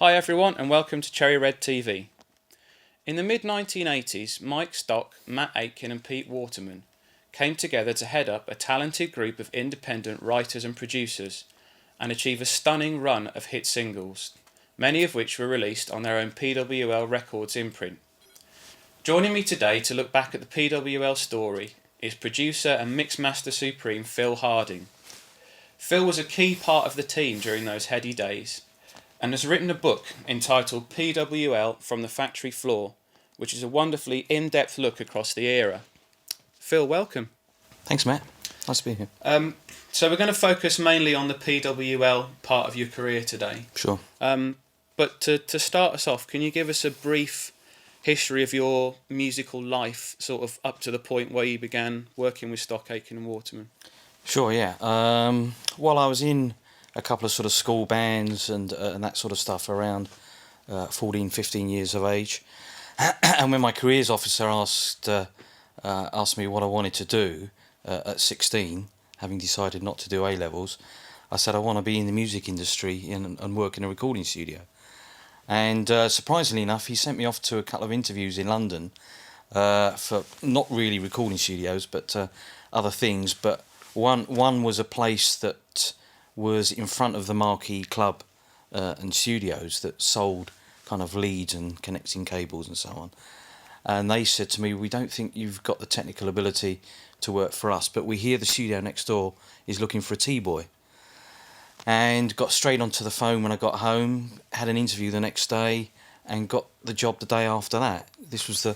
Hi everyone and welcome to Cherry Red TV. In the mid-1980s, Mike Stock, Matt Aitken and Pete Waterman came together to head up a talented group of independent writers and producers and achieve a stunning run of hit singles, many of which were released on their own PWL Records imprint. Joining me today to look back at the PWL story is producer and mixmaster supreme Phil Harding. Phil was a key part of the team during those heady days and has written a book entitled PWL From the Factory Floor, which is a wonderfully in-depth look across the era. Phil, welcome. Thanks, Matt. Nice to be here. So we're going to focus mainly on the PWL part of your career today. Sure. But to start us off, can you give us a brief history of your musical life, sort of up to the point where you began working with Stock Aitken Waterman? Sure, yeah. While I was in a couple of sort of school bands and that sort of stuff around 14, 15 years of age. And when my careers officer asked me what I wanted to do at 16, having decided not to do A-levels, I said I want to be in the music industry and work in a recording studio. And surprisingly enough, he sent me off to a couple of interviews in London for not really recording studios, but other things. But one was a place that was in front of the Marquee Club and studios that sold kind of leads and connecting cables and so on. And they said to me, we don't think you've got the technical ability to work for us, but we hear the studio next door is looking for a T-boy. And got straight onto the phone when I got home, had an interview the next day and got the job the day after that. This was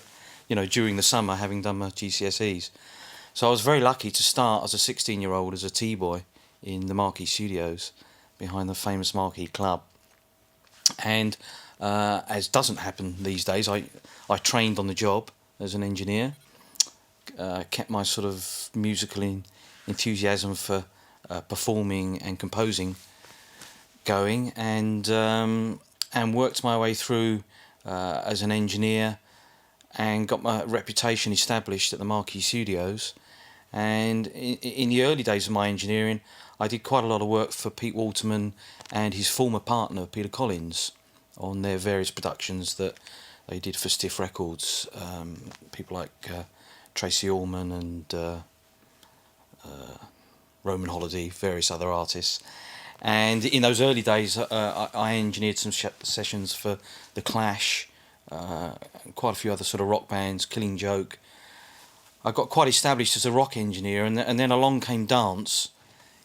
during the summer, having done my GCSEs. So I was very lucky to start as a 16-year-old as a T-boy in the Marquee Studios behind the famous Marquee Club. And as doesn't happen these days, I trained on the job as an engineer, kept my sort of musical enthusiasm for performing and composing going, and worked my way through as an engineer and got my reputation established at the Marquee Studios. And in the early days of my engineering, I did quite a lot of work for Pete Waterman and his former partner, Peter Collins, on their various productions that they did for Stiff Records. People like Tracy Allman and Roman Holiday, various other artists. And in those early days, I engineered some sessions for The Clash, quite a few other sort of rock bands, Killing Joke. I got quite established as a rock engineer, and then along came dance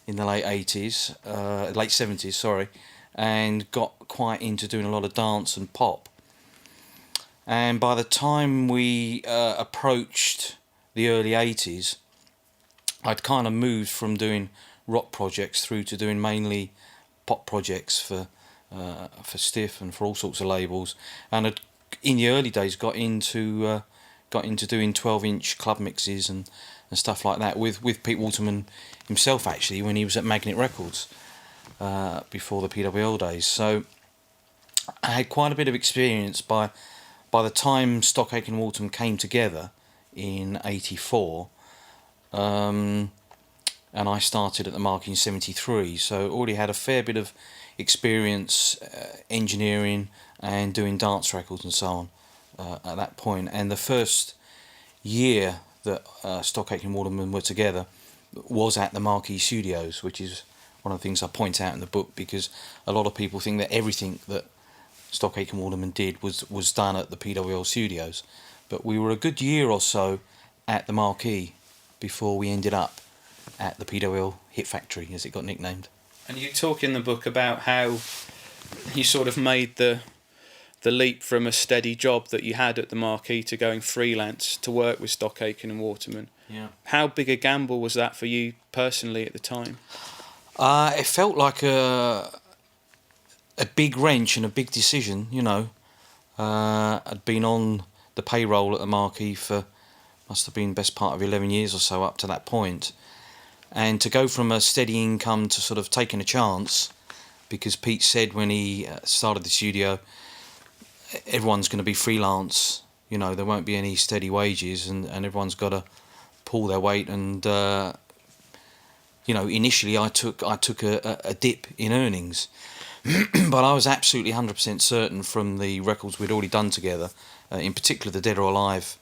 in the late 70s, sorry, and got quite into doing a lot of dance and pop. And by the time we approached the early 80s, I'd kind of moved from doing rock projects through to doing mainly pop projects for Stiff and for all sorts of labels, and had, in the early days, got into doing 12-inch club mixes and stuff like that with Pete Waterman himself, actually, when he was at Magnet Records before the PWL days. So I had quite a bit of experience by the time Stock Aitken Waterman came together in 84, and I started at the Marquee in 73, so already had a fair bit of experience engineering and doing dance records and so on at that point. And the first year that Stock Aitken Waterman were together was at the Marquee Studios, which is one of the things I point out in the book, because a lot of people think that everything that Stock Aitken Waterman did was done at the PWL Studios. But we were a good year or so at the Marquee before we ended up at the PWL Hit Factory, as it got nicknamed. And you talk in the book about how you sort of made the leap from a steady job that you had at the Marquee to going freelance to work with Stock Aitken and Waterman. Yeah. How big a gamble was that for you personally at the time? It felt like a big wrench and a big decision, I'd been on the payroll at the Marquee for, must have been best part of 11 years or so up to that point. And to go from a steady income to sort of taking a chance, because Pete said when he started the studio, everyone's going to be freelance, there won't be any steady wages, and everyone's got to pull their weight. And initially I took a dip in earnings, But I was absolutely 100% certain from the records we'd already done together, in particular the Dead or Alive,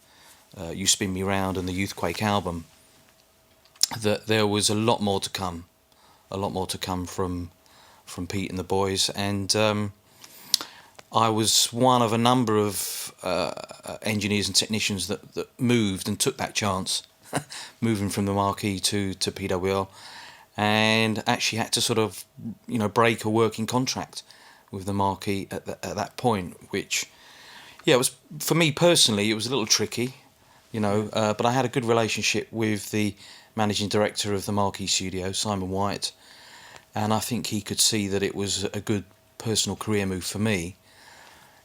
You Spin Me Round and the Youthquake album, that there was a lot more to come. A lot more to come from Pete and the boys. And I was one of a number of engineers and technicians that moved and took that chance, moving from the Marquee to PWL, and actually had to sort of, break a working contract with the Marquee at that point, which, it was, for me personally, it was a little tricky, but I had a good relationship with the managing director of the Marquee studio, Simon White, and I think he could see that it was a good personal career move for me.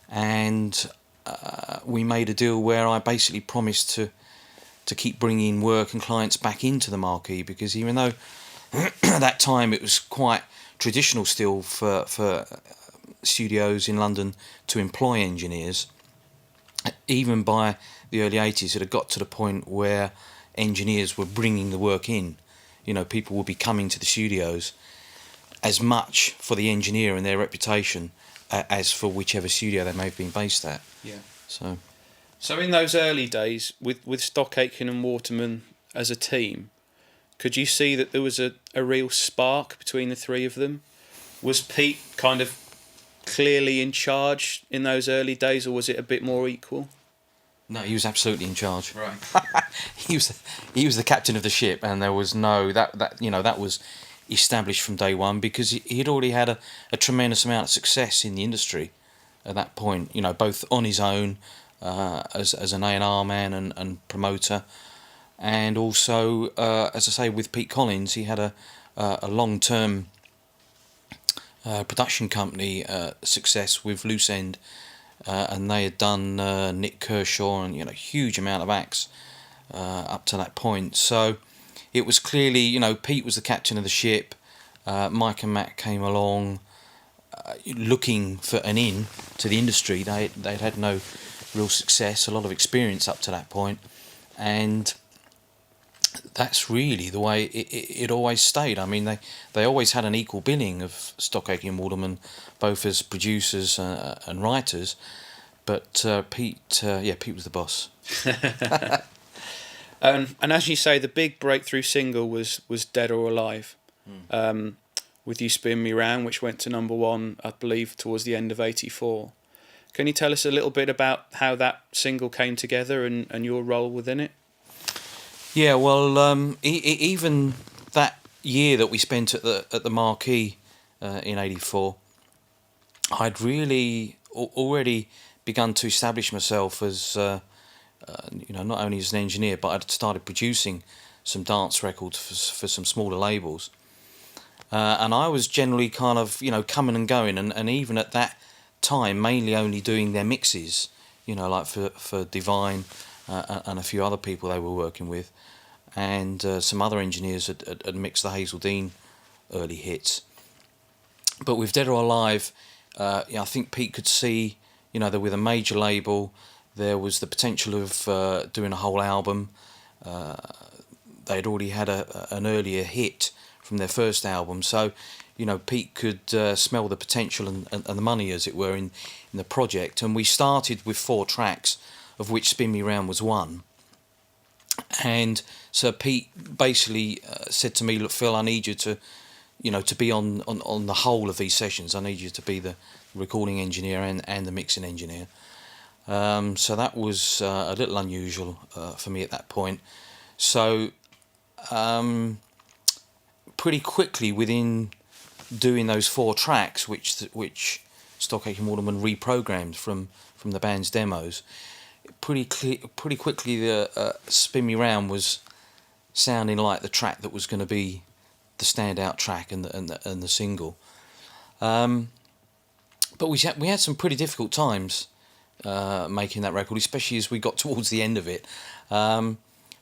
And we made a deal where I basically promised to keep bringing work and clients back into the Marquee, because even though at that time it was quite traditional still for studios in London to employ engineers, even by the early 80s it had got to the point where engineers were bringing the work in. People would be coming to the studios as much for the engineer and their reputation as for whichever studio they may have been based at. Yeah. So in those early days, with Stock Aitken and Waterman as a team, could you see that there was a real spark between the three of them? Was Pete kind of clearly in charge in those early days, or was it a bit more equal? No, he was absolutely in charge. Right. He was the captain of the ship, and there was no that was established from day one, because he'd already had a tremendous amount of success in the industry at that point. Both on his own as an A&R man and promoter, and also as I say, with Pete Collins, he had a long-term production company success with Loose End. And they had done Nick Kershaw and a huge amount of acts up to that point. So it was clearly, Pete was the captain of the ship. Mike and Matt came along looking for an in to the industry. They'd had no real success, a lot of experience up to that point, and that's really the way it always stayed. I mean, they always had an equal billing of Stock Aitken Waterman, both as producers and writers, but Pete was the boss. And as you say, the big breakthrough single was Dead or Alive, with You Spin Me Round, which went to #1, I believe, towards the end of '84. Can you tell us a little bit about how that single came together and your role within it? Yeah, well, even that year that we spent at the Marquee in '84, I'd really already begun to establish myself as, not only as an engineer, but I'd started producing some dance records for some smaller labels. And I was generally kind of, coming and going, and even at that time, mainly only doing their mixes, like for Divine and a few other people they were working with. And some other engineers had mixed the Hazeldean early hits. But with Dead or Alive, I think Pete could see, that with a major label, there was the potential of doing a whole album. They'd already had an earlier hit from their first album, so Pete could smell the potential and the money, as it were, in the project. And we started with 4 tracks, of which Spin Me Round was one. And so Pete basically said to me, "Look, Phil, I need you to, to be on the whole of these sessions. I need you to be the recording engineer and the mixing engineer." So that was a little unusual for me at that point. So pretty quickly, within doing those 4 tracks, which Stock Aitken Waterman reprogrammed from the band's demos, pretty quickly the Spin Me Round was sounding like the track that was going to be the standout track and the single. But we had some pretty difficult times making that record, especially as we got towards the end of it,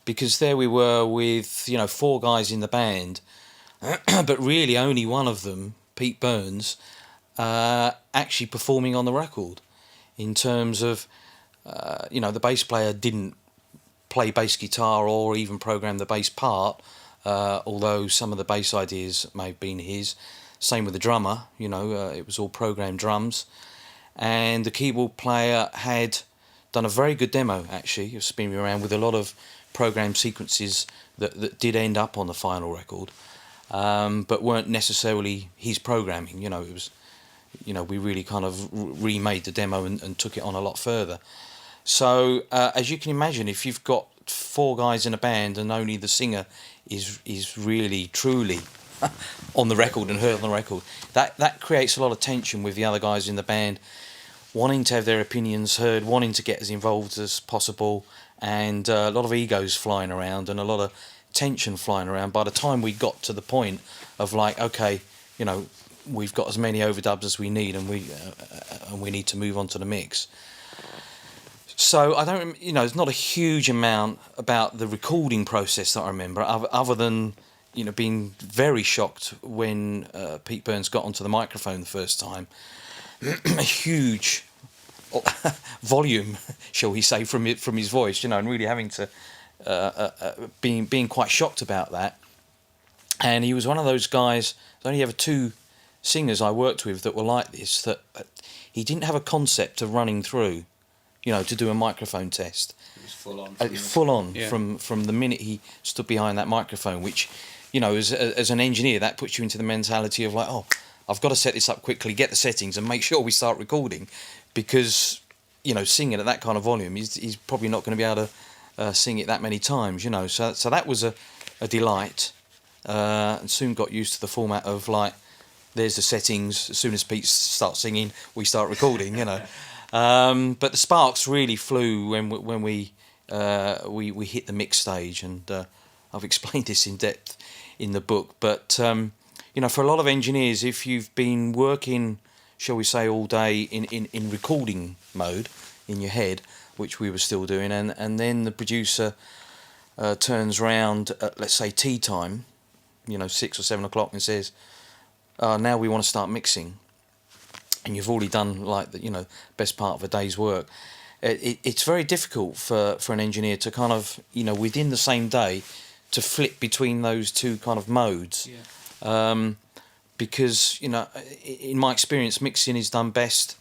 because there we were with 4 guys in the band, but really only one of them, Pete Burns, actually performing on the record. In terms of the bass player didn't play bass guitar or even program the bass part, although some of the bass ideas may have been his. Same with the drummer, it was all programmed drums. And the keyboard player had done a very good demo, actually. He was spinning around with a lot of programmed sequences that did end up on the final record, but weren't necessarily his programming. It was, we really kind of remade the demo and took it on a lot further. So, as you can imagine, if you've got 4 guys in a band and only the singer is really, truly on the record and heard on the record, that creates a lot of tension with the other guys in the band, wanting to have their opinions heard, wanting to get as involved as possible, and a lot of egos flying around and a lot of tension flying around. By the time we got to the point of like, okay, we've got as many overdubs as we need, and we need to move on to the mix. So I don't, there's not a huge amount about the recording process that I remember, other than being very shocked when Pete Burns got onto the microphone the first time. A huge volume, shall we say, from his voice, and really having to being quite shocked about that. And he was one of those guys. There's only ever 2 singers I worked with that were like this. That he didn't have a concept of running through, to do a microphone test. It was full on. Full on, yeah. from the minute he stood behind that microphone, which, as an engineer, that puts you into the mentality of like, oh, I've got to set this up quickly, get the settings, and make sure we start recording, because, singing at that kind of volume, he's probably not going to be able to sing it that many times, So that was a delight, and soon got used to the format of like, there's the settings. As soon as Pete starts singing, we start recording, But the sparks really flew when we hit the mix stage, and I've explained this in depth in the book. But for a lot of engineers, if you've been working, shall we say, all day in recording mode in your head, which we were still doing, and then the producer turns round at, let's say, tea time, 6 or 7 o'clock, and says, now we want to start mixing, and you've already done like the best part of a day's work. It's very difficult for an engineer to kind of within the same day to flip between those 2 kind of modes. Yeah. Because in my experience, mixing is done best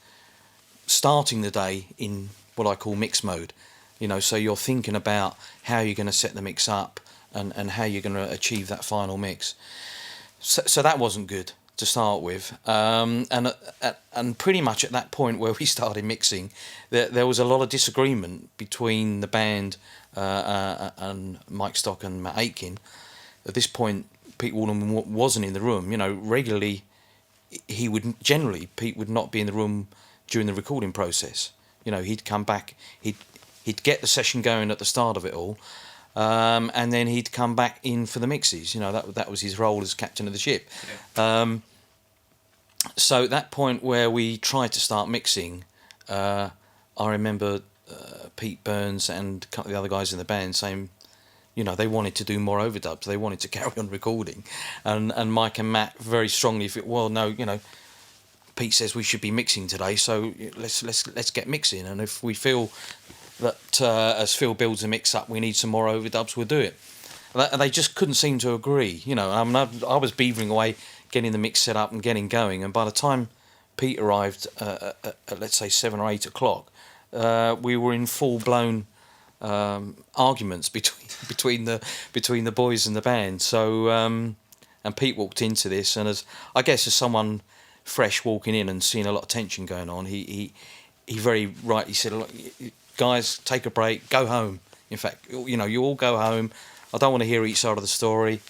starting the day in what I call mix mode. So you're thinking about how you're going to set the mix up and how you're going to achieve that final mix. So that wasn't good to start with, and pretty much at that point where we started mixing, there was a lot of disagreement between the band and Mike Stock and Matt Aitken. At this point, Pete Waterman wasn't in the room. Regularly, Pete would not be in the room during the recording process. He'd come back, he'd get the session going at the start of it all, and then he'd come back in for the mixes. That was his role as captain of the ship. Yeah. So at that point where we tried to start mixing, I remember Pete Burns and a couple of the other guys in the band saying, they wanted to do more overdubs. They wanted to carry on recording, and Mike and Matt very strongly feel, well, no, Pete says we should be mixing today, so let's get mixing. And if we feel that as Phil builds a mix up, we need some more overdubs, we'll do it. They just couldn't seem to agree. I was beavering away, getting the mix set up and getting going, and by the time Pete arrived at let's say 7 or 8 o'clock, we were in full blown arguments between the boys and the band. So and Pete walked into this, and as someone fresh walking in and seeing a lot of tension going on, he very rightly said, "Look, guys, take a break, go home. In fact, you all go home. I don't want to hear each side of the story.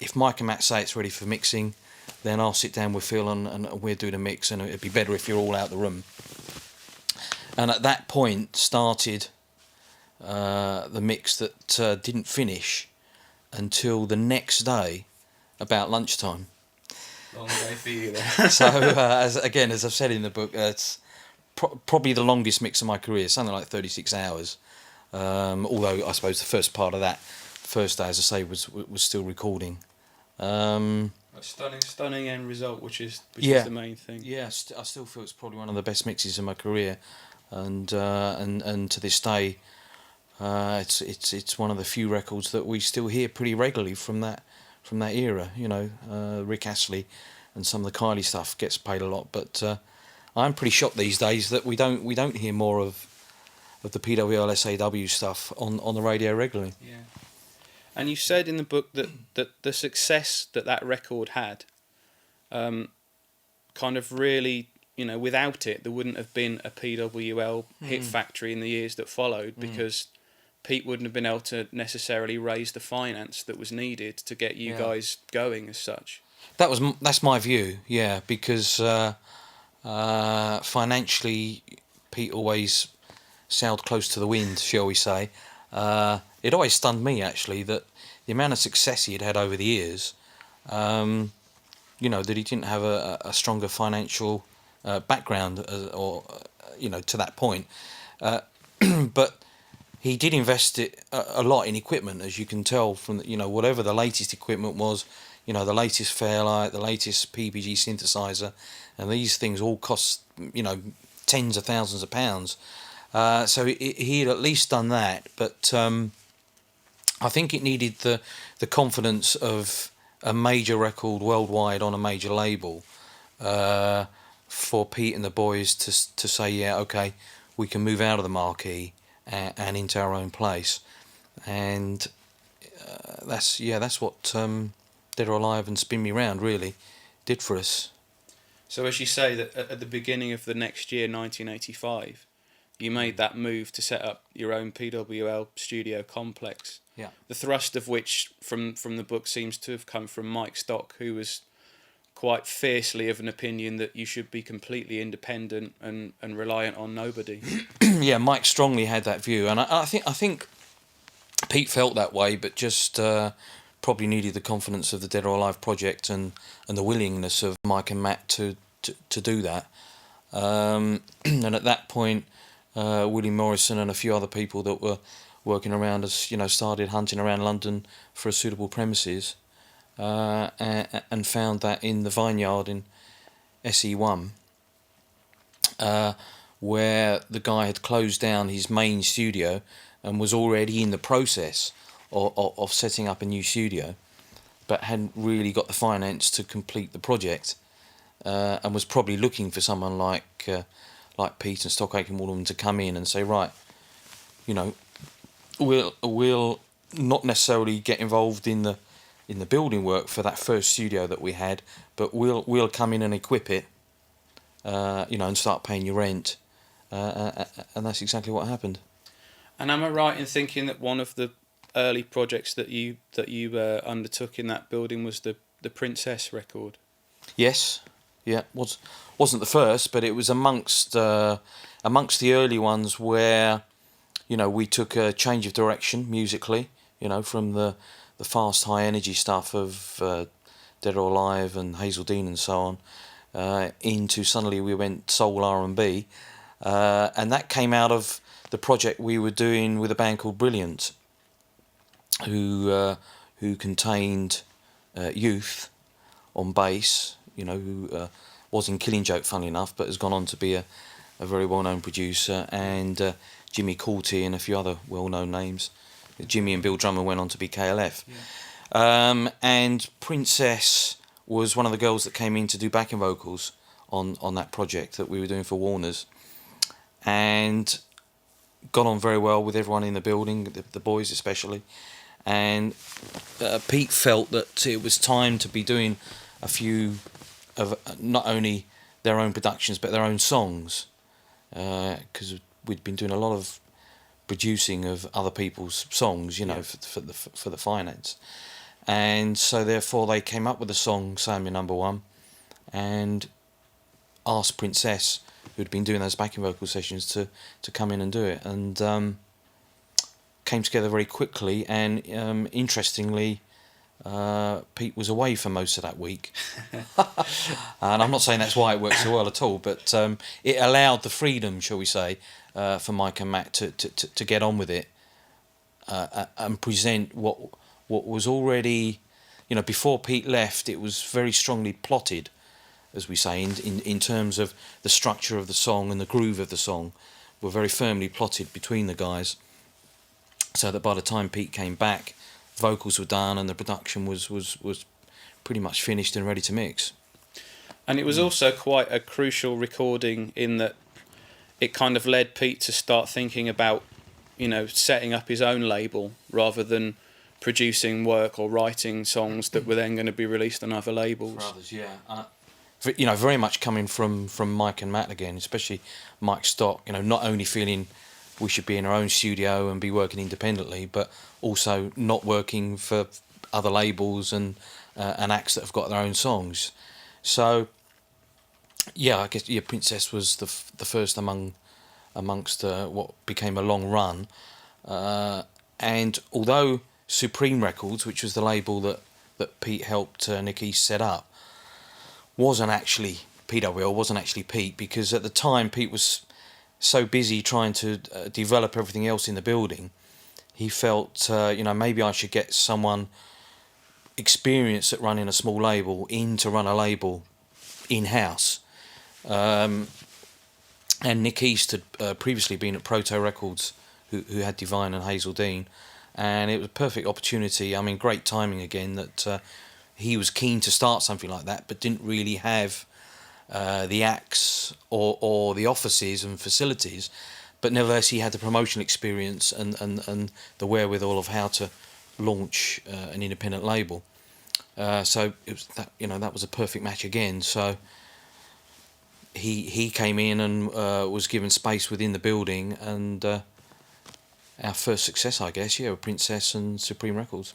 If Mike and Matt say it's ready for mixing, then I'll sit down with Phil and we'll do the mix, and it'd be better if you're all out the room." And at that point started the mix that didn't finish until the next day, about lunchtime. Long day for you then. So, as I've said in the book, it's probably the longest mix of my career, something like 36 hours. Although I suppose the first part of that first day, as I say, was still recording. A stunning end result, which is the main thing. Yeah, I still feel it's probably one of the best mixes in my career, and to this day, it's one of the few records that we still hear pretty regularly from that era. You know, Rick Astley and some of the Kylie stuff gets played a lot, but I'm pretty shocked these days that we don't hear more of the PWL SAW stuff on the radio regularly. Yeah. And you said in the book that the success that record had, kind of really, you know, without it, there wouldn't have been a PWL hit factory in the years that followed, because Pete wouldn't have been able to necessarily raise the finance that was needed to get you guys going as such. That's my view, yeah, because financially, Pete always sailed close to the wind, shall we say. It always stunned me, actually, that the amount of success he had over the years, you know, that he didn't have a stronger financial background, you know, to that point. But he did invest a lot in equipment, as you can tell from, you know, whatever the latest equipment was, you know, the latest Fairlight, the latest PPG synthesizer, and these things all cost, you know, tens of thousands of pounds. So he had at least done that, but I think it needed the confidence of a major record worldwide on a major label for Pete and the boys to say, yeah, okay, we can move out of the marquee and into our own place, and that's what Dead or Alive and Spin Me Round really did for us. So as you say, that at the beginning of the next year, 1985, you made that move to set up your own PWL studio complex. Yeah. The thrust of which, from the book, seems to have come from Mike Stock, who was quite fiercely of an opinion that you should be completely independent and reliant on nobody. Yeah, Mike strongly had that view, and I think Pete felt that way, but just probably needed the confidence of the Dead or Alive project and the willingness of Mike and Matt to do that. And at that point, Willie Morrison and a few other people that were working around us, you know, started hunting around London for a suitable premises, and found that in the Vineyard in SE1, where the guy had closed down his main studio and was already in the process of setting up a new studio, but hadn't really got the finance to complete the project, and was probably looking for someone like Pete and Stock Aitken Waterman to come in and say, right, you know, we'll not necessarily get involved in the building work for that first studio that we had, but we'll come in and equip it, you know, and start paying you rent, and that's exactly what happened. And am I right in thinking that one of the early projects that you undertook in that building was the Princess record? Yes, yeah, wasn't the first, but it was amongst the early ones where, you know, we took a change of direction musically, you know, from the fast high energy stuff of Dead or Alive and Hazel Dean and so on, into suddenly we went soul R&B, and that came out of the project we were doing with a band called Brilliant, who contained Youth on bass, you know, who was in Killing Joke, funnily enough, but has gone on to be a very well-known producer, and Jimmy Courty and a few other well-known names. Jimmy and Bill Drummer went on to be KLF. Yeah. And Princess was one of the girls that came in to do backing vocals on that project that we were doing for Warner's, and got on very well with everyone in the building, the boys especially. And Pete felt that it was time to be doing a few of not only their own productions but their own songs, because we'd been doing a lot of producing of other people's songs, you know, for the finance. And so therefore they came up with the song Say I'm Your Number One, and asked Princess, who'd been doing those backing vocal sessions, to come in and do it, and came together very quickly. And interestingly, Pete was away for most of that week, and I'm not saying that's why it worked so well at all, but it allowed the freedom, shall we say, for Mike and Matt to get on with it, and present what was already, you know, before Pete left, it was very strongly plotted, as we say, in terms of the structure of the song and the groove of the song, were very firmly plotted between the guys, so that by the time Pete came back, vocals were done and the production was pretty much finished and ready to mix. And it was also quite a crucial recording in that it kind of led Pete to start thinking about, setting up his own label rather than producing work or writing songs that were then going to be released on other labels. For others, yeah. Very much coming from Mike and Matt again, especially Mike Stock. Not only feeling we should be in our own studio and be working independently, but also not working for other labels and acts that have got their own songs. So, yeah, I guess Princess was the first amongst what became a long run. And although Supreme Records, which was the label that Pete helped Nick East set up, wasn't actually PWL, wasn't actually Pete, because at the time Pete was so busy trying to develop everything else in the building, he felt, maybe I should get someone experienced at running a small label in to run a label in-house. And Nick East had previously been at Proto Records, who had Divine and Hazel Dean, and it was a perfect opportunity. I mean, great timing again, that he was keen to start something like that, but didn't really have the acts or the offices and facilities, but nevertheless he had the promotional experience and the wherewithal of how to launch an independent label. So it was that was a perfect match again. So he came in and was given space within the building, and our first success, I guess, with Princess and Supreme Records.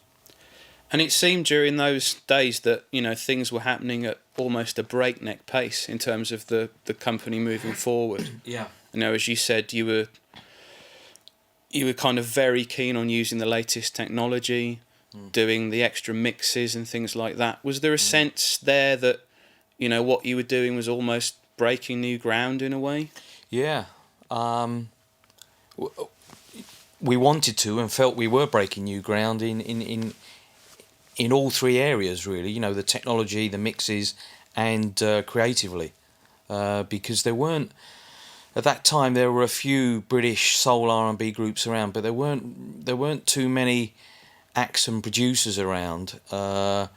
And it seemed during those days that things were happening at almost a breakneck pace in terms of the company moving forward. Yeah. As you said, you were kind of very keen on using the latest technology, doing the extra mixes and things like that. Was there a sense there that what you were doing was almost breaking new ground in a way? Yeah. We wanted to and felt we were breaking new ground in all three areas, really. The technology, the mixes, and creatively, because there weren't, at that time there were a few British soul R&B groups around, but there weren't too many acts and producers around that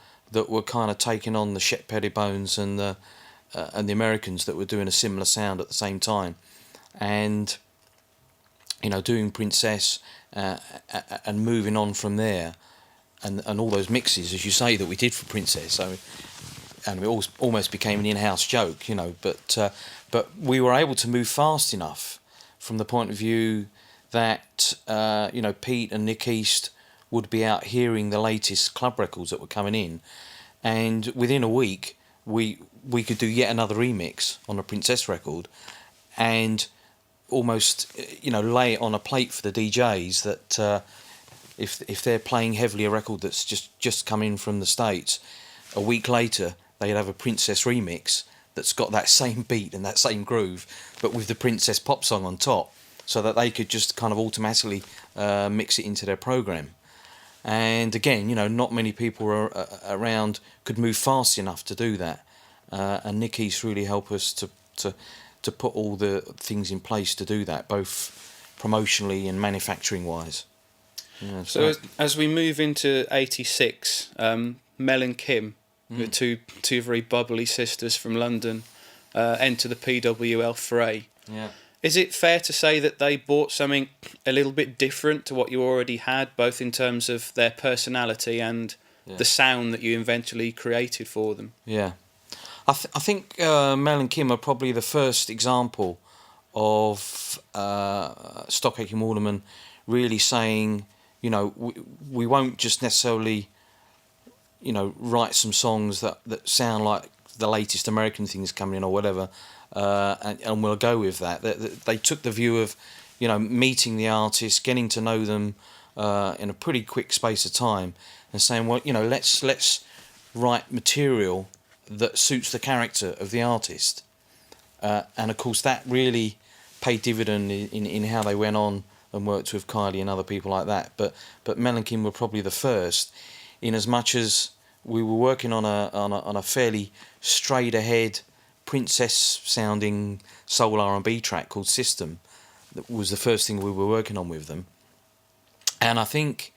were kind of taking on the Shep Pettibones and the Americans that were doing a similar sound at the same time, and doing Princess and moving on from there. And all those mixes, as you say, that we did for Princess, and it almost became an in-house joke, But we were able to move fast enough from the point of view that Pete and Nick East would be out hearing the latest club records that were coming in, and within a week we could do yet another remix on a Princess record, and almost lay it on a plate for the DJs that. If they're playing heavily a record that's just come in from the States, a week later they'd have a Princess remix that's got that same beat and that same groove, but with the Princess pop song on top, so that they could just kind of automatically mix it into their program. And again, not many people around could move fast enough to do that, and Nick East really helped us to put all the things in place to do that, both promotionally and manufacturing wise. Yeah, so as we move into '86, Mel and Kim, the two very bubbly sisters from London, enter the PWL fray. Yeah. Is it fair to say that they brought something a little bit different to what you already had, both in terms of their personality and the sound that you eventually created for them? Yeah. I think Mel and Kim are probably the first example of Stock Aitken Waterman really saying, we won't just necessarily, write some songs that sound like the latest American things coming in or whatever, and we'll go with that. They took the view of, meeting the artists, getting to know them in a pretty quick space of time, and saying, well, let's write material that suits the character of the artist. And of course that really paid dividend in how they went on and worked with Kylie and other people like that. But Mel and Kim were probably the first, in as much as we were working on a fairly straight ahead Princess sounding soul R&B track called System. That was the first thing we were working on with them. And I think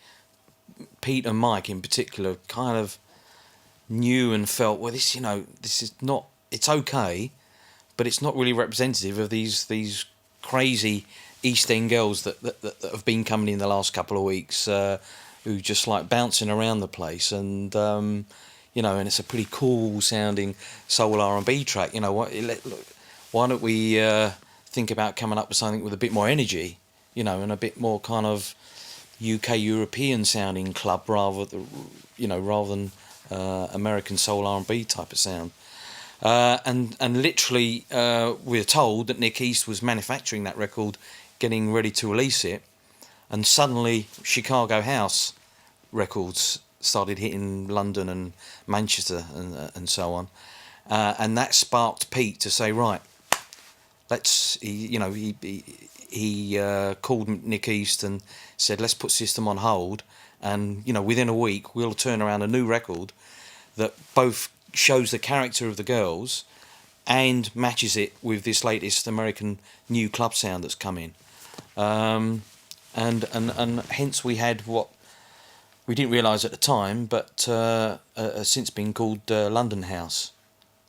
Pete and Mike in particular kind of knew and felt, well, this is not, it's okay, but it's not really representative of these crazy East End girls that have been coming in the last couple of weeks, who just like bouncing around the place, and and it's a pretty cool sounding soul R&B track. Look, why don't we think about coming up with something with a bit more energy, and a bit more kind of UK European sounding club rather than American soul R&B type of sound. And literally, we're told that Nick East was manufacturing that record, getting ready to release it, and suddenly Chicago House records started hitting London and Manchester and so on, and that sparked Pete to say, right, he called Nick East and said, let's put System on hold, and within a week we'll turn around a new record that both shows the character of the girls and matches it with this latest American new club sound that's come in, and hence we had what we didn't realise at the time, but has since been called London House.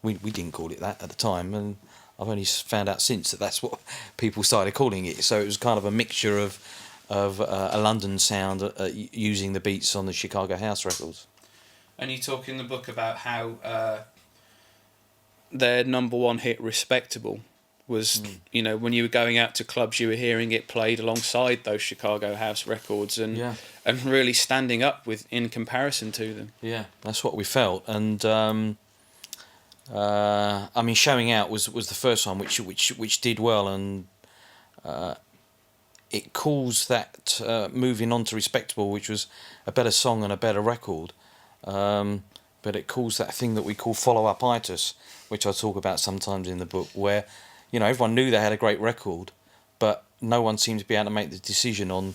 We didn't call it that at the time, and I've only found out since that that's what people started calling it. So it was kind of a mixture of a London sound using the beats on the Chicago House records. And you talk in the book about how their number one hit, Respectable, was, when you were going out to clubs, you were hearing it played alongside those Chicago House records, and really standing up in comparison to them. Yeah, that's what we felt, and Showing Out was the first one which did well, and it calls that moving on to Respectable, which was a better song and a better record. But it calls that thing that we call follow-up itis, which I talk about sometimes in the book, where everyone knew they had a great record, but no one seemed to be able to make the decision on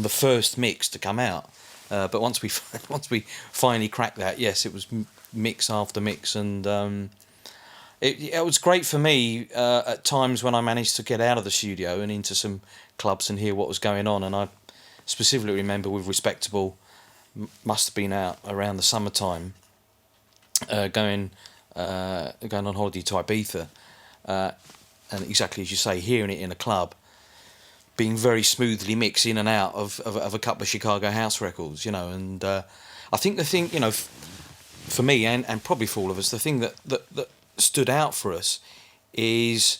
the first mix to come out. But once we finally cracked that, yes, it was mix after mix, and it was great for me at times when I managed to get out of the studio and into some clubs and hear what was going on. And I specifically remember with Respectable, must have been out around the summertime, going on holiday to Ibiza, and exactly as you say, hearing it in a club, being very smoothly mixed in and out of a couple of Chicago House records, and I think the thing, for me and probably for all of us, the thing that stood out for us is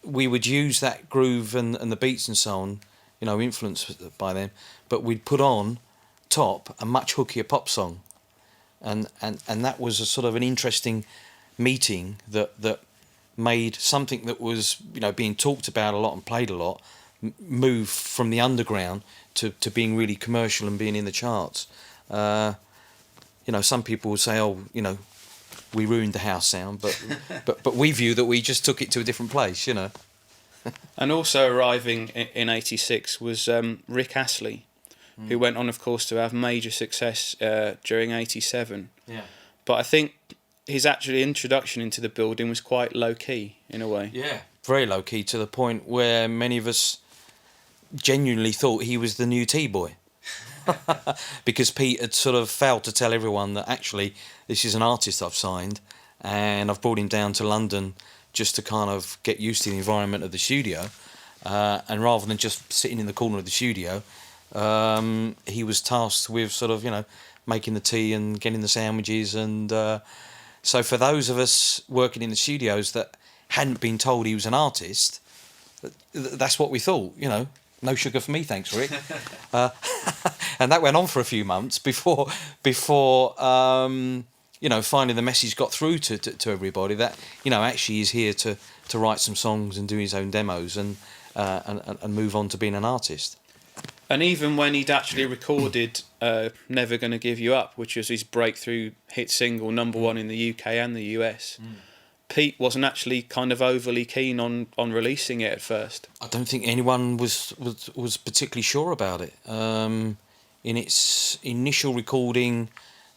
we would use that groove and the beats and so on, influenced by them, but we'd put on top a much hookier pop song, and that was a sort of an interesting meeting that made something that was being talked about a lot and played a lot move from the underground to being really commercial and being in the charts. Some people would say, we ruined the house sound, but we view that we just took it to a different place, And also arriving in '86 was Rick Astley, who went on, of course, to have major success during '87. Yeah. But I think his actual introduction into the building was quite low-key, in a way. Yeah, very low-key, to the point where many of us genuinely thought he was the new T-Boy. Because Pete had sort of failed to tell everyone that actually this is an artist I've signed, and I've brought him down to London just to kind of get used to the environment of the studio, and rather than just sitting in the corner of the studio, he was tasked with sort of making the tea and getting the sandwiches, and so for those of us working in the studios that hadn't been told he was an artist, that's what we thought, no sugar for me, thanks, Rick. And that went on for a few months before finally the message got through to everybody that actually he's here to write some songs and do his own demos and move on to being an artist. And even when he'd actually recorded Never Gonna Give You Up, which was his breakthrough hit single, #1 in the UK and the US, Pete wasn't actually kind of overly keen on releasing it at first. I don't think anyone was particularly sure about it. In its initial recording,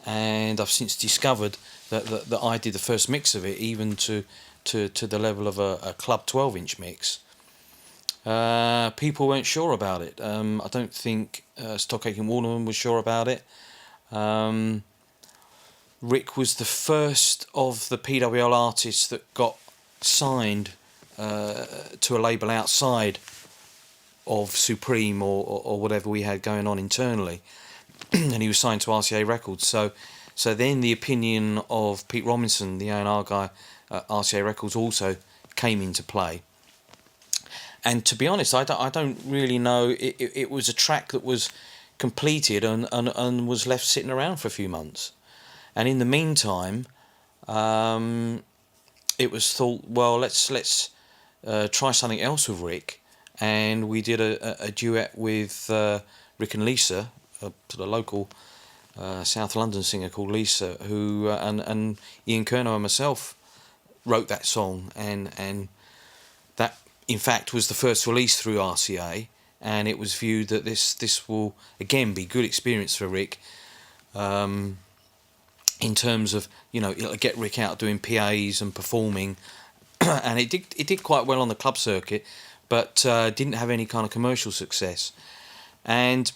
and I've since discovered that I did the first mix of it, even to the level of a club 12-inch mix. people weren't sure about it. I don't think Stock Aitken Waterman was sure about it. Rick was the first of the PWL artists that got signed to a label outside of Supreme or whatever we had going on internally, and he was signed to RCA Records. So then the opinion of Pete Robinson, the A&R guy at RCA Records, also came into play. And to be honest, I don't really know. It was a track that was completed and was left sitting around for a few months. And in the meantime, it was thought, well, let's try something else with Rick. And we did a duet with Rick and Lisa, a sort of local South London singer called Lisa, who and Ian Curnow and myself wrote that song, and that in fact was the first release through RCA, and it was viewed that this will again be good experience for Rick, in terms of, you know, it'll get Rick out doing PAs and performing, and it did quite well on the club circuit, but didn't have any kind of commercial success. And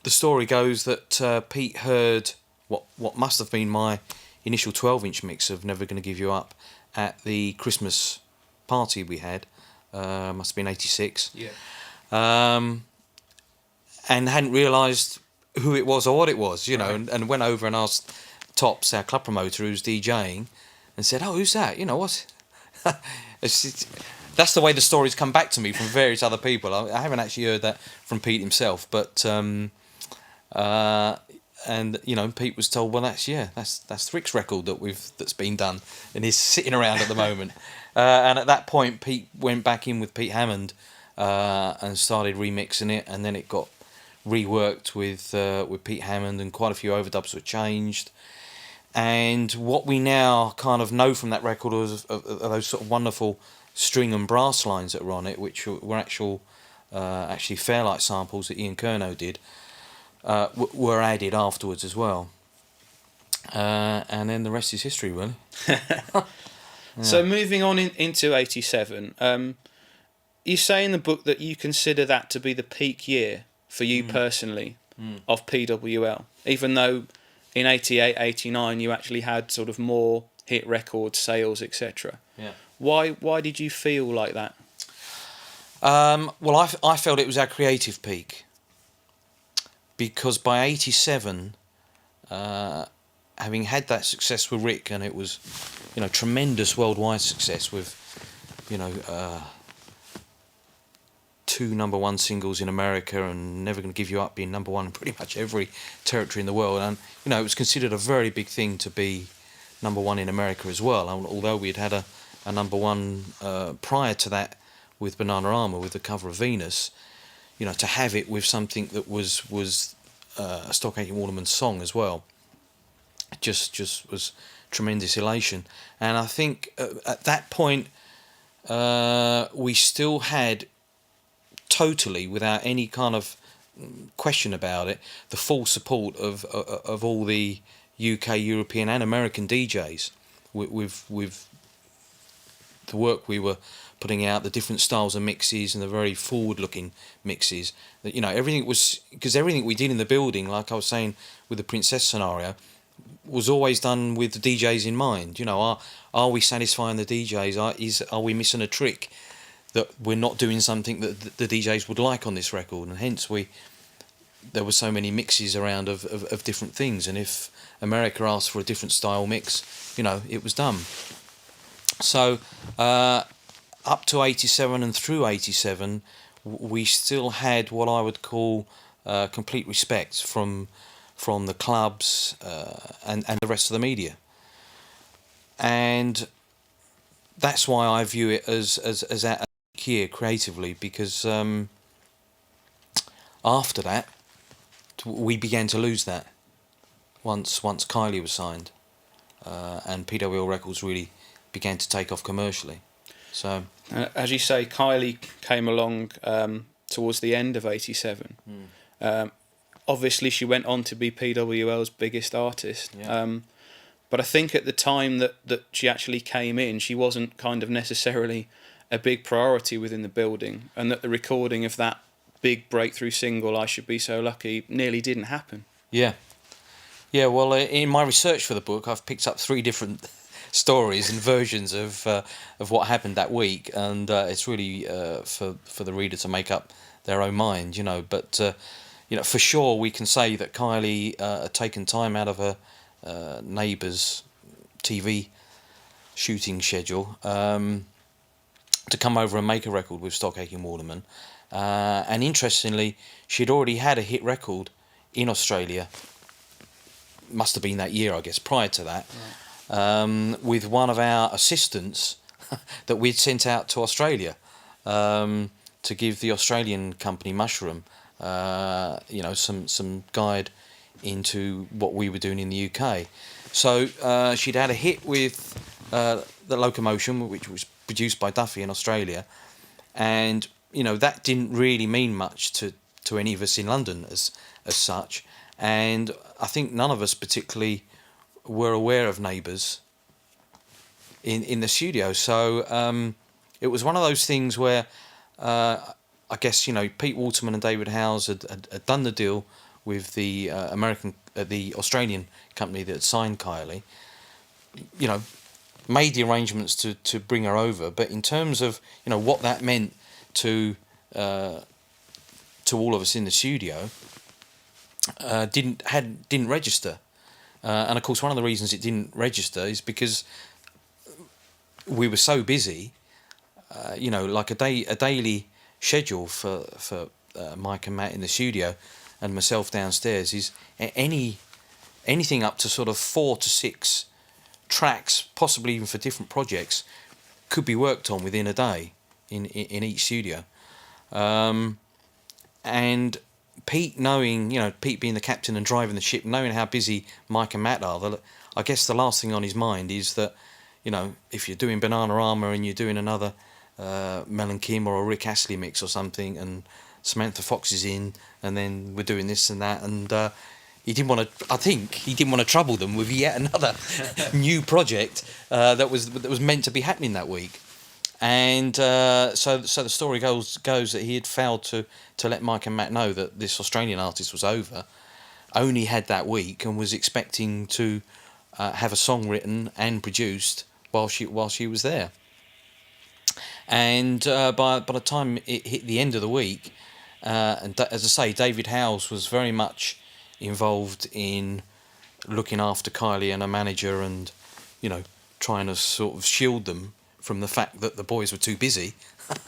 the story goes that Pete heard what must have been my initial 12-inch mix of Never Gonna Give You Up at the Christmas party we had. Must have been 86. Yeah. And hadn't realised who it was or what it was, you know, and went over and asked Tops, our club promoter who's DJing, and said, "Oh, who's that? You know, what?" That's the way the stories come back to me from various other people. I haven't actually heard that from Pete himself, but and you know, Pete was told, well, that's Rick's record that's been done and is sitting around at the moment. And at that point, Pete went back in with Pete Hammond and started remixing it, and then it got reworked with Pete Hammond, and quite a few overdubs were changed. And what we now kind of know from that record are those sort of wonderful string and brass lines that were on it, which were actually Fairlight samples that Ian Curnow did, were added afterwards as well. And then the rest is history, really. Yeah. So moving on into 87, you say in the book that you consider that to be the peak year for you personally of PWL, even though in 88, 89 you actually had sort of more hit record sales, etc. Yeah. Why did you feel like that? Well, I felt it was our creative peak, because by 87, having had that success with Rick, and it was, you know, tremendous worldwide success with, you know, 2 #1 singles in America, and Never Gonna Give You Up being #1 in pretty much every territory in the world. And, you know, it was considered a very big thing to be #1 in America as well, although we'd had a #1 prior to that with Bananarama, with the cover of Venus. You know, to have it with something that was a Stock Aitken Waterman song as well, just was tremendous elation. And I think at that point we still had, totally without any kind of question about it, the full support of all the UK, European and American DJs with the work we were putting out, the different styles of mixes and the very forward-looking mixes. That, you know, everything was, because everything we did in the building, like I was saying with the Princess scenario, was always done with the DJs in mind. You know, are we satisfying the DJs? Are we missing a trick that we're not doing something that the DJs would like on this record? And hence there were so many mixes around of different things. And if America asked for a different style mix, you know, it was done. So up to 87 and through 87, we still had what I would call complete respect from the clubs and the rest of the media. And that's why I view it as our year creatively, because after that we began to lose that once Kylie was signed, and PWL Records really began to take off commercially. So as you say, Kylie came along towards the end of 87. Obviously she went on to be PWL's biggest artist. Yeah. But I think at the time that she actually came in, she wasn't kind of necessarily a big priority within the building, and that the recording of that big breakthrough single, I Should Be So Lucky, nearly didn't happen. Yeah. Yeah, well, in my research for the book, I've picked up 3 different stories and versions of what happened that week, and it's really for the reader to make up their own mind, you know. But you know, for sure, we can say that Kylie had taken time out of her neighbour's TV shooting schedule to come over and make a record with Stock Aitken Waterman, and interestingly, she'd already had a hit record in Australia. Must have been that year, I guess, prior to that, with one of our assistants that we'd sent out to Australia to give the Australian company Mushroom, you know, some guide into what we were doing in the UK. So she'd had a hit with the Locomotion, which was produced by Duffy in Australia, and you know that didn't really mean much to any of us in London as such. And I think none of us particularly were aware of Neighbours in the studio. So it was one of those things where I guess, you know, Pete Waterman and David Howes had done the deal with the the Australian company that had signed Kylie. You know, made the arrangements to bring her over. But in terms of, you know, what that meant to all of us in the studio, didn't register, and of course one of the reasons it didn't register is because we were so busy. You know, like a daily schedule for Mike and Matt in the studio and myself downstairs is anything up to sort of 4 to 6 tracks, possibly even for different projects, could be worked on within a day in each studio. And Pete, knowing, you know, Pete being the captain and driving the ship, knowing how busy Mike and Matt are, I guess the last thing on his mind is that, you know, if you're doing Bananarama and you're doing another Mel Kim or a Rick Astley mix or something, and Samantha Fox is in, and then we're doing this and that, and he didn't want to. I think he didn't want to trouble them with yet another new project that was meant to be happening that week. And so the story goes that he had failed to let Mike and Matt know that this Australian artist was over, only had that week, and was expecting to have a song written and produced while she was there. And by the time it hit the end of the week, and as I say, David Howes was very much involved in looking after Kylie and her manager, and, you know, trying to sort of shield them from the fact that the boys were too busy.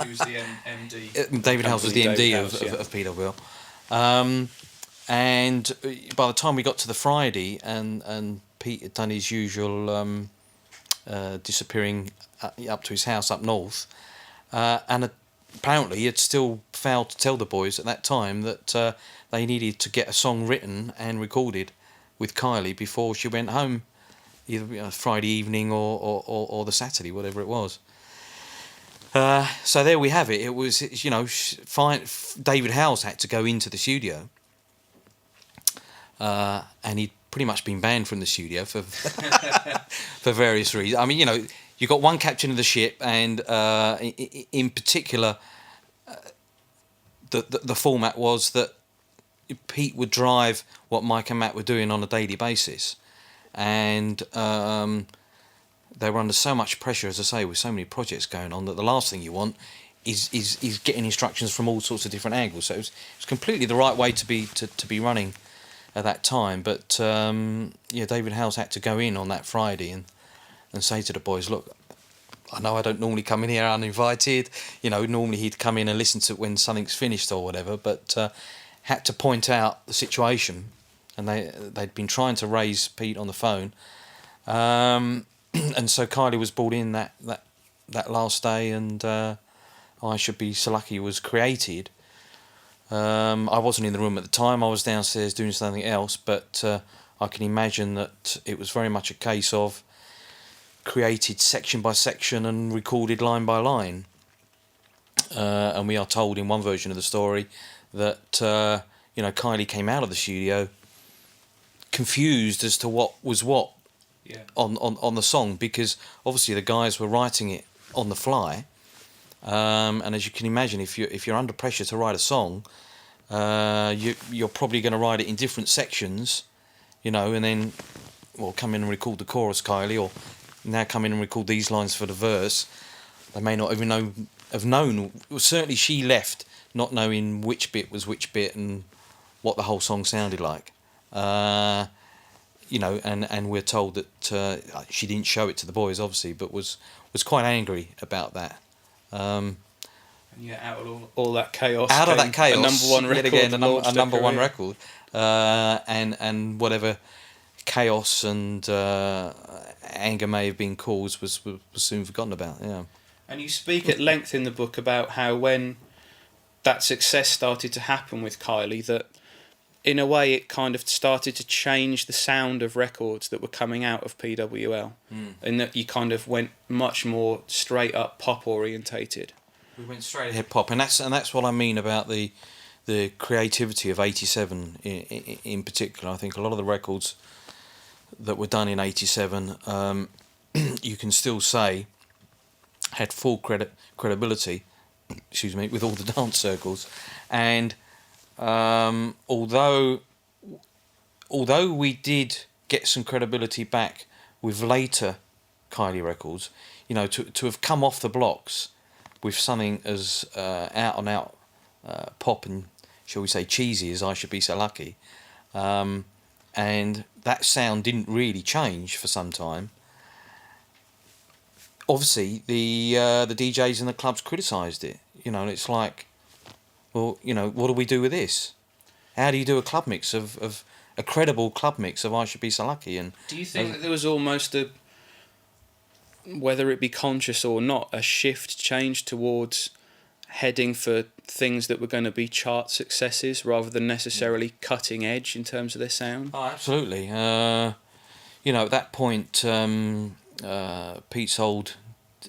He was the MD. David Howes was the MD of PWL. And by the time we got to the Friday, and Pete had done his usual disappearing up to his house up north, and apparently he had still failed to tell the boys at that time that they needed to get a song written and recorded with Kylie before she went home, either, you know, Friday evening or the Saturday, whatever it was. So there we have it. It was, you know, fine. David Howes had to go into the studio, and he'd pretty much been banned from the studio for for various reasons. I mean, you know, you got one captain of the ship, and in particular, the format was that Pete would drive what Mike and Matt were doing on a daily basis, and they were under so much pressure, as I say, with so many projects going on, that the last thing you want is getting instructions from all sorts of different angles. So it was completely the right way to be running at that time. But yeah, David Howes had to go in on that Friday and say to the boys, look, I know I don't normally come in here uninvited. You know, normally he'd come in and listen to it when something's finished or whatever, but had to point out the situation. And they'd been trying to raise Pete on the phone. And so Kylie was brought in that last day, and I Should Be So Lucky was created. I wasn't in the room at the time. I was downstairs doing something else, but I can imagine that it was very much a case of created section by section and recorded line by line. And we are told in one version of the story that you know, Kylie came out of the studio confused as to what was what. Yeah. On the song, because obviously the guys were writing it on the fly, And as you can imagine, if you're under pressure to write a song, you're probably going to write it in different sections, and then, well, come in and record the chorus, Kylie, or now come in and record these lines for the verse. They may not even have known. Well, certainly she left not knowing which bit was which bit and what the whole song sounded like. And we're told that she didn't show it to the boys, obviously, but was quite angry about that. And out of all that chaos, out of that chaos, a number one record, yet again, a number one record, and whatever chaos and anger may have been caused was soon forgotten about. Yeah. And you speak at length in the book about how when that success started to happen with Kylie, that in a way it kind of started to change the sound of records that were coming out of PWL, and that you kind of went much more straight up pop orientated. We went straight ahead pop, and that's what I mean about the creativity of '87 in particular. I think a lot of the records that were done in '87, you can still say had full credibility, with all the dance circles, and although we did get some credibility back with later Kylie records, to have come off the blocks with something as out and out pop and, shall we say, cheesy as I Should Be So Lucky, and that sound didn't really change for some time. Obviously, the DJs in the clubs criticised it. And it's like, well, what do we do with this? How do you do a club mix of a credible club mix of I Should Be So Lucky? And do you think that there was almost a, whether it be conscious or not, a shift change towards heading for things that were going to be chart successes rather than necessarily cutting edge in terms of their sound? Oh, absolutely. At that point, Pete's old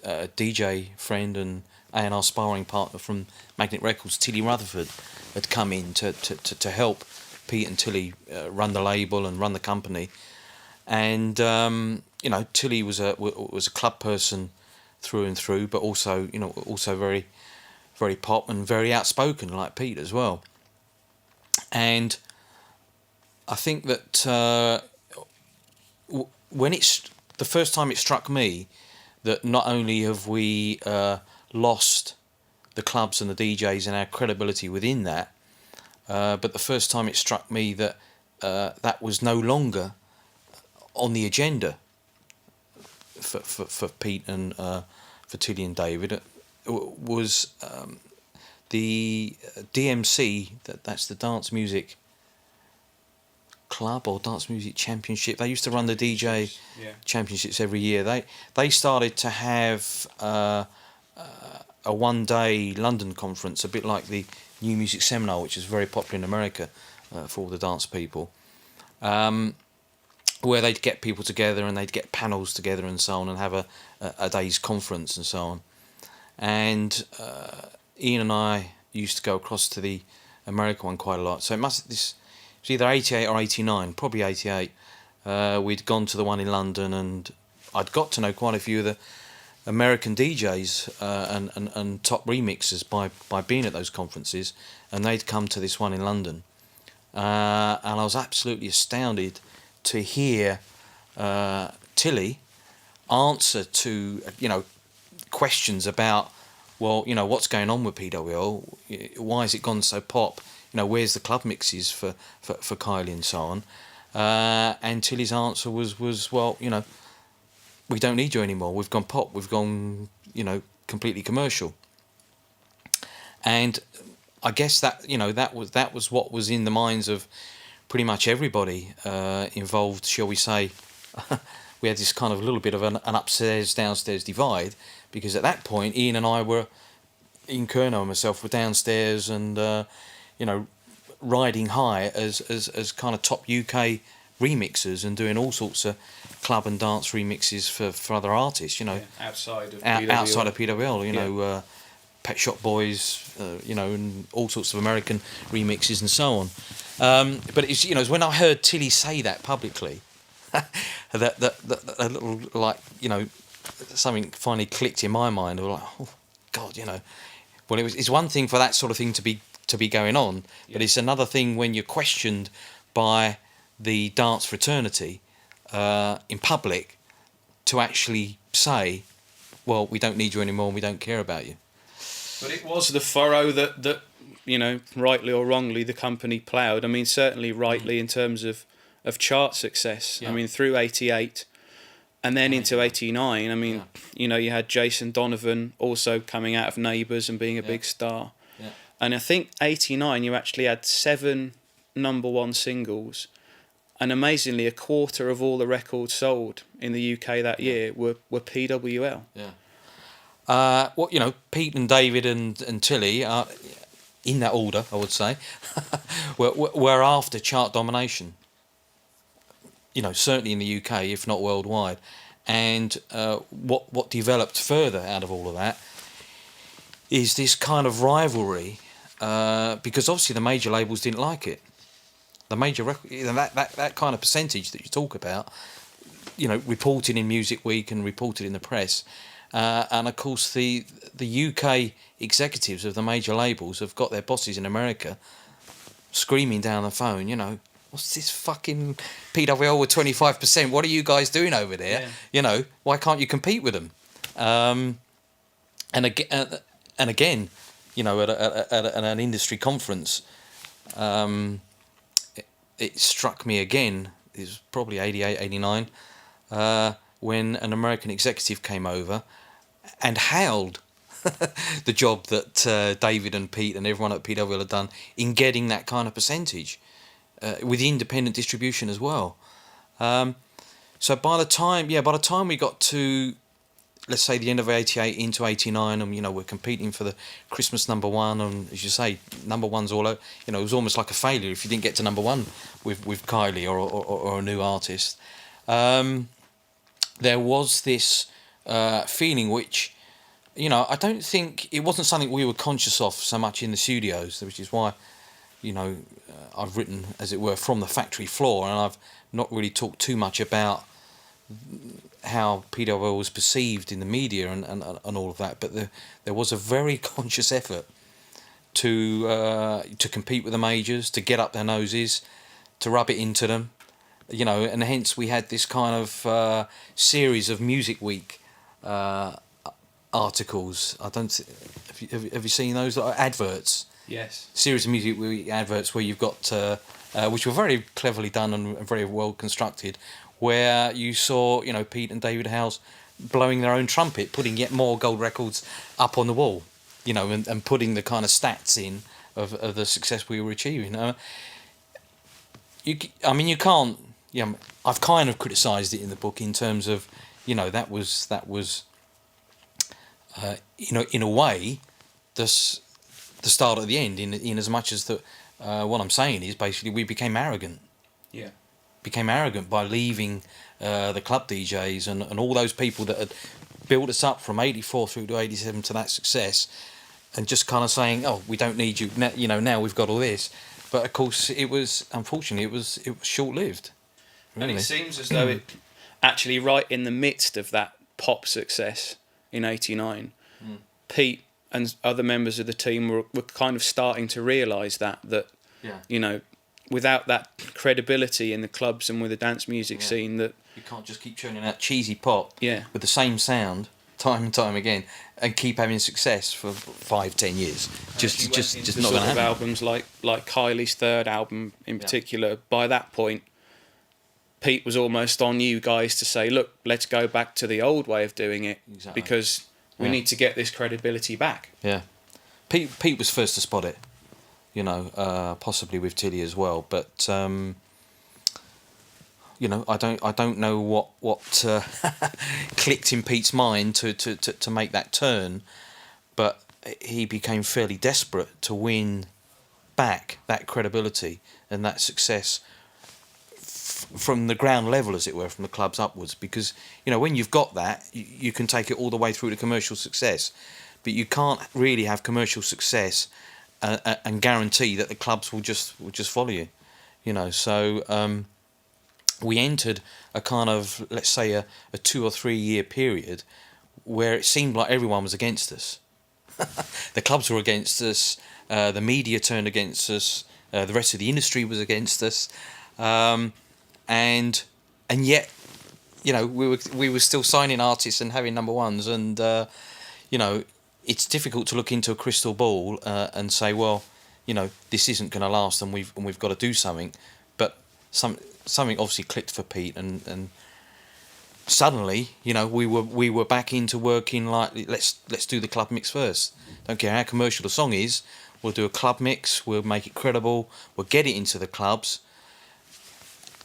DJ friend and A&R sparring partner from Magnet Records, Tilly Rutherford, had come in to help Pete and Tilly run the label and run the company. And Tilly was a club person through and through, but also very, very pop and very outspoken, like Pete as well. And I think that when the first time it struck me that not only have we lost the clubs and the DJs and our credibility within that, but the first time it struck me that that was no longer on the agenda for Pete and for Tilly and David, was the DMC, that's the Dance Music Club or Dance Music Championship. They used to run the DJ championships every year. They started to have a one-day London conference, a bit like the New Music Seminar, which is very popular in America for all the dance people, where they'd get people together and they'd get panels together and so on, and have a day's conference and so on. And Ian and I used to go across to the American one quite a lot. So it was either 88 or 89, probably 88. We'd gone to the one in London, and I'd got to know quite a few of the American DJs and top remixers by being at those conferences, and they'd come to this one in London. And I was absolutely astounded to hear Tilly answer to questions about, well, what's going on with PWL? Why has it gone so pop? Where's the club mixes for Kylie and so on? And Tilly's answer was well, we don't need you anymore. We've gone pop. We've gone, completely commercial. And I guess that that was what was in the minds of pretty much everybody involved, shall we say. We had this kind of a little bit of an upstairs downstairs divide, because at that point Ian and I were, Ian Curnow and myself, were downstairs and riding high as kind of top UK remixers and doing all sorts of club and dance remixes for other artists, outside of PWL. Outside of PWL, Pet Shop Boys, and all sorts of American remixes and so on. But it's when I heard Tilly say that publicly, that a little, like, something finally clicked in my mind. I was like, oh, God, well, it's one thing for that sort of thing to be going on, but it's another thing when you're questioned by the dance fraternity in public to actually say, well, we don't need you anymore and we don't care about you. But it was the furrow that rightly or wrongly, the company ploughed. I mean, certainly rightly in terms of chart success. Yeah. I mean, through 88 and then into 89, I mean, you had Jason Donovan also coming out of Neighbours and being a big star. Yeah. And I think 89, you actually had 7 #1 singles. And amazingly, a quarter of all the records sold in the UK that year were PWL. Yeah. Pete and David and Tilly, in that order, I would say, were after chart domination. Certainly in the UK, if not worldwide. And what developed further out of all of that is this kind of rivalry, because obviously the major labels didn't like it. The major that kind of percentage that you talk about, reported in Music Week and reported in the press, and of course the UK executives of the major labels have got their bosses in America screaming down the phone, what's this fucking PWL with 25%? What are you guys doing over there? Yeah. Why can't you compete with them? And again, at an industry conference, it struck me again. It was probably 88, 89, when an American executive came over and hailed the job that David and Pete and everyone at PWL had done in getting that kind of percentage. With independent distribution as well. So by the time we got to, let's say, the end of 88 into 89, and we're competing for the Christmas #1, and as you say, #1's all over. It was almost like a failure if you didn't get to #1 with Kylie or a new artist. There was this feeling which, I don't think it wasn't something we were conscious of so much in the studios, which is why, I've written, as it were, from the factory floor, and I've not really talked too much about how PWL was perceived in the media and all of that. But there was a very conscious effort to compete with the majors, to get up their noses, to rub it into them, and hence we had this kind of series of Music Week articles. Have you seen those adverts? Yes. Series of Music Week adverts where you've got, which were very cleverly done and very well constructed, where you saw, Pete and David Howes blowing their own trumpet, putting yet more gold records up on the wall, and putting the kind of stats in of the success we were achieving. You can't. I've kind of criticised it in the book in terms of, that was, in a way, the start of the end, in as much as that what I'm saying is basically we became arrogant. Yeah. Became arrogant by leaving the club DJs and all those people that had built us up from 84 through to 87 to that success, and just kind of saying, oh, we don't need you now, now we've got all this. But of course unfortunately it was short-lived, really. And it seems as though it actually, right in the midst of that pop success in 89, Pete and other members of the team were kind of starting to realise that without that credibility in the clubs and with the dance music scene, that you can't just keep churning out cheesy pop with the same sound time and time again and keep having success for 5-10 years. Just not going to happen. Albums like Kylie's third album in particular, by that point, Pete was almost on you guys to say, look, let's go back to the old way of doing it, because we need to get this credibility back. Yeah, Pete was first to spot it, possibly with Tilly as well. But I don't know what clicked in Pete's mind to make that turn, but he became fairly desperate to win back that credibility and that success from the ground level, as it were, from the clubs upwards, because when you've got that, you can take it all the way through to commercial success, but you can't really have commercial success and guarantee that the clubs will just follow you, So we entered a kind of, let's say, a 2 or 3 year period where it seemed like everyone was against us, The clubs were against us. The media turned against us. The rest of the industry was against us, and yet, we were still signing artists and having number ones, and it's difficult to look into a crystal ball and say, well, this isn't going to last, and we've got to do something. But something obviously clicked for Pete, and suddenly, we were back into working like, let's do the club mix first. Don't care how commercial the song is. We'll do a club mix. We'll make it credible. We'll get it into the clubs.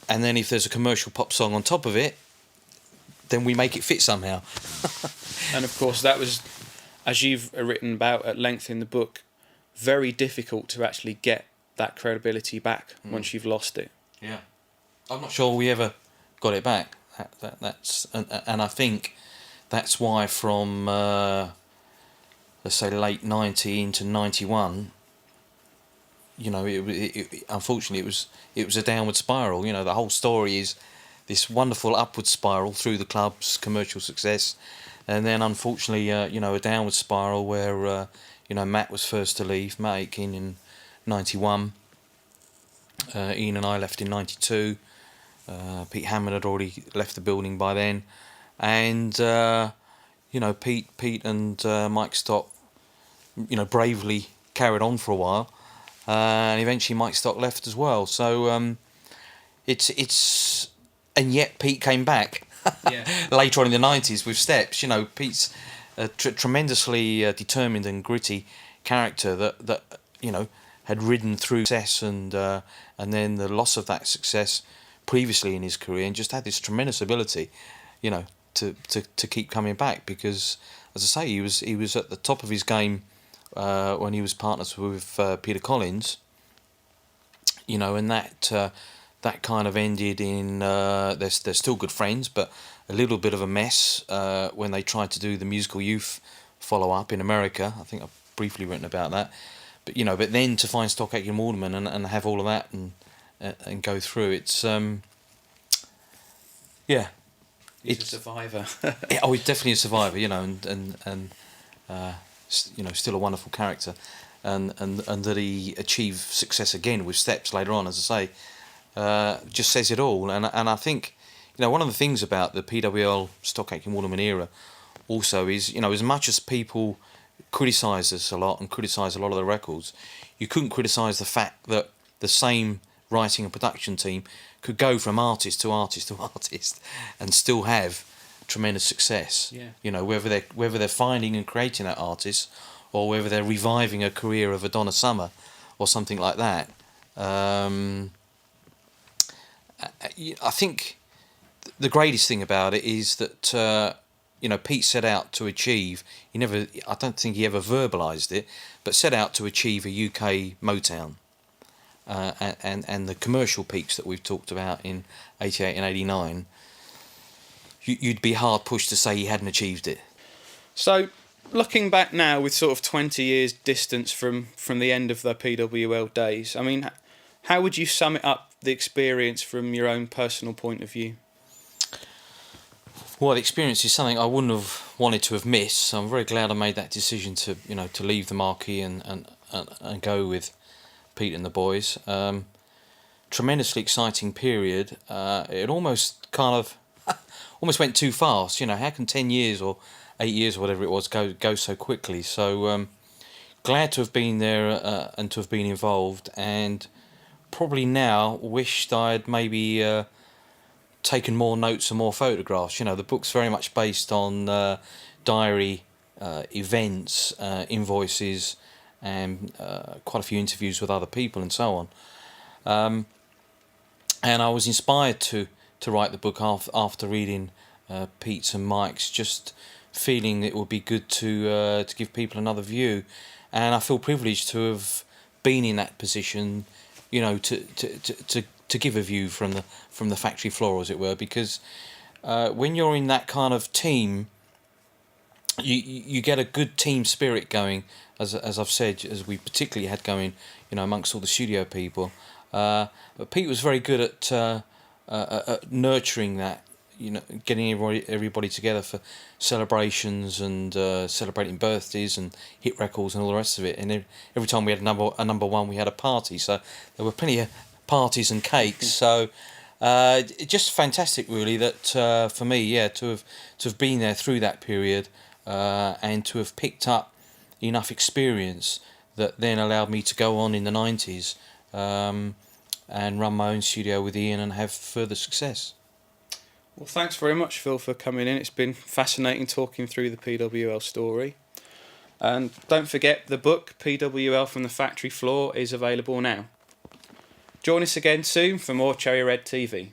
And then if there's a commercial pop song on top of it, then we make it fit somehow. And of course, that was, as you've written about at length in the book, very difficult to actually get that credibility back once you've lost it. Yeah, I'm not sure we ever got it back. That's and I think that's why from let's say late 90 into 91, unfortunately it was a downward spiral. The whole story is this wonderful upward spiral through the club's commercial success, and then unfortunately a downward spiral where Matt was first to leave, Matt Aitken in 91. Ian and I left in 92. Pete Hammond had already left the building by then, and Pete and Mike Stock, bravely carried on for a while, and eventually Mike Stock left as well. So it's and yet Pete came back later on in the 90s with Steps. Pete's a tremendously determined and gritty character that had ridden through success and then the loss of that success previously in his career, and just had this tremendous ability, to keep coming back, because, as I say, he was at the top of his game when he was partners with Peter Collins, and that kind of ended in they're still good friends, but a little bit of a mess when they tried to do the Musical Youth follow-up in America. I think I've briefly written about that, but then to find Stock Aitken Waterman and have all of that and go through, it's He's a survivor. He's definitely a survivor, and still a wonderful character, and that he achieved success again with Steps later on, as I say, just says it all. And I think, one of the things about the PWL Stock Aitken Waterman era also is, as much as people criticise us a lot and criticise a lot of the records, you couldn't criticise the fact that the same writing and production team could go from artist to artist to artist and still have tremendous success. Yeah. Whether they're finding and creating that artist, or whether they're reviving a career of a Donna Summer or something like that. I think the greatest thing about it is that Pete set out to achieve. I don't think he ever verbalised it, but set out to achieve a UK Motown. And the commercial peaks that we've talked about in 88 and 89, you'd be hard pushed to say he hadn't achieved it. So, looking back now with sort of 20 years distance from the end of the PWL days, I mean, how would you sum it up, the experience from your own personal point of view? Well, the experience is something I wouldn't have wanted to have missed, so I'm very glad I made that decision to leave the marquee and go with Pete and the boys. Tremendously exciting period. It almost almost went too fast. How can 10 years or 8 years or whatever it was go so quickly? So glad to have been there and to have been involved, and probably now wished I'd maybe taken more notes and more photographs. The book's very much based on diary, events, invoices, and quite a few interviews with other people and so on. And I was inspired to write the book after reading Pete's and Mike's, just feeling it would be good to give people another view. And I feel privileged to have been in that position, to give a view from the factory floor, as it were, because when you're in that kind of team, you get a good team spirit going, as I've said, as we particularly had going, amongst all the studio people. But Pete was very good at nurturing that, getting everybody together for celebrations and celebrating birthdays and hit records and all the rest of it. And every time we had a number one, we had a party. So there were plenty of parties and cakes. So just fantastic, really. That for me, to have been there through that period and to have picked up enough experience that then allowed me to go on in the 90s and run my own studio with Ian and have further success. Well, thanks very much, Phil, for coming in. It's been fascinating talking through the PWL story. And don't forget, the book, PWL from the Factory Floor, is available now. Join us again soon for more Cherry Red TV.